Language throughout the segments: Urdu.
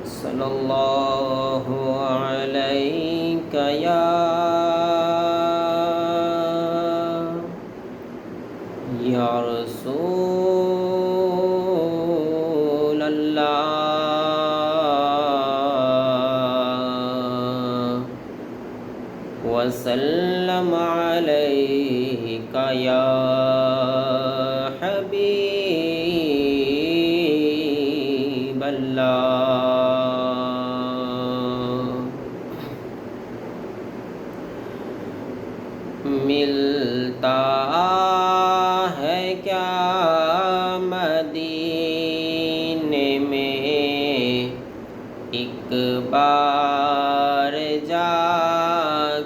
صلی اللہ علیک یا رسول اللہ وسلم علیک یا حبیب اللہ۔ ملتا ہے کیا مدینے میں ایک بار جا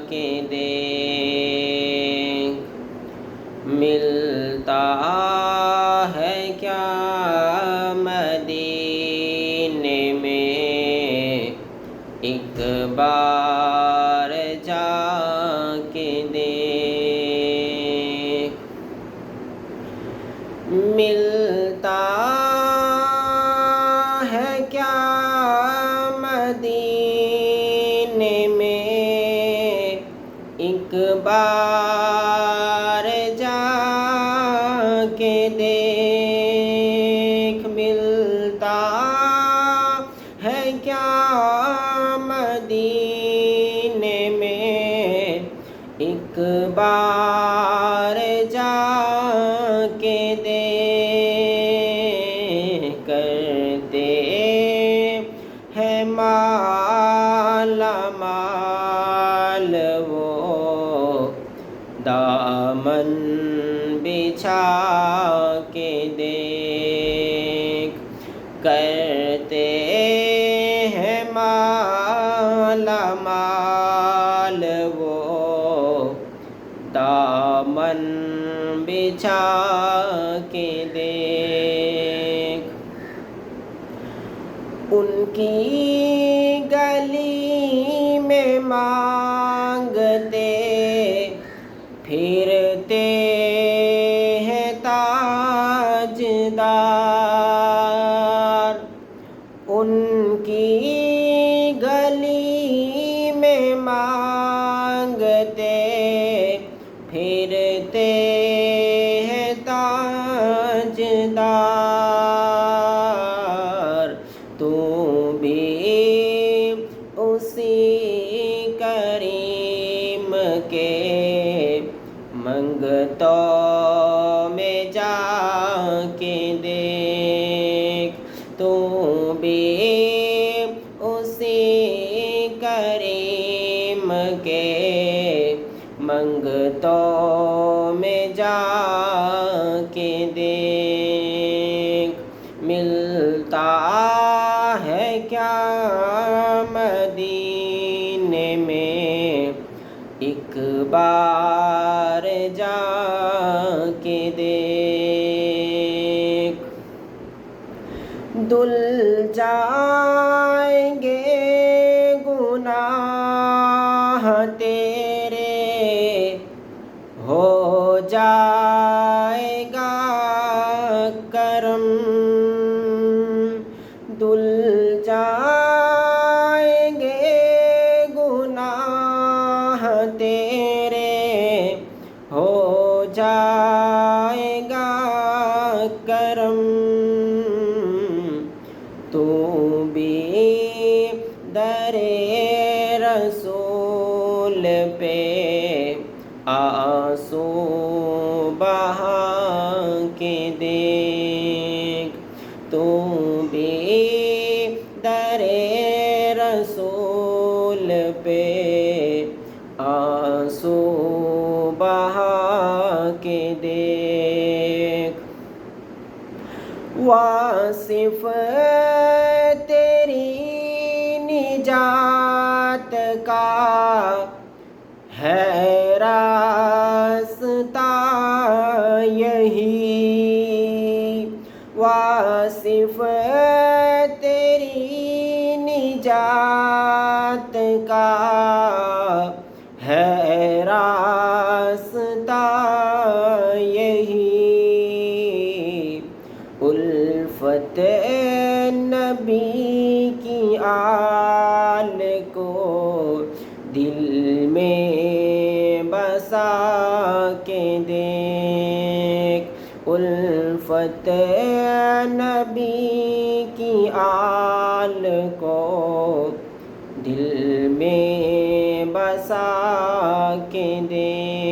کے دیکھ، ملتا ہے کیا مدینے میں ایک بار جا کے دیکھ، ملتا ہے کیا مدینے میں ایک بار جا کے دیکھ، ملتا ہے کیا مدینے میں ایک بار جا کے دیکھ، کرتے ہیں مالا مال وہ دامن بچھا کے دیکھ، کرتے ہیں مالا مال وہ دامن بچھا کے دیکھ، ان کی گلی میں مانگتے پھرتے ہیں تاجدار، ان کی گلی میں مانگتے پھرتے ہیں تاجدار، تو بھی اسی کریم کے منگتوں میں جا کے دیکھ، تو بھی اسی کریم کے منگتوں میں جا کے دیکھ، ملتا ہے کیا مدینے میں ایک بار جا کے دیکھ، دھل جائیں گے گناہ تیرے، ہو جائے گا کرم، دھل جائیں گے گناہ تیرے، ہو جائے گا کرم، تو بھی در رسول پہ آنسو بہا کے دیکھ، تو بھی در رسول پہ آنسو بہا کے دیکھ، واصف تیری نجات کا ہے راستہ یہی، واصف تیری نجات کا ہے راستہ یہی، الفت نبی نبی کی آل کو دل میں بسا کے دیکھ، الفت نبی کی آل کو دل میں بسا کے دیکھ۔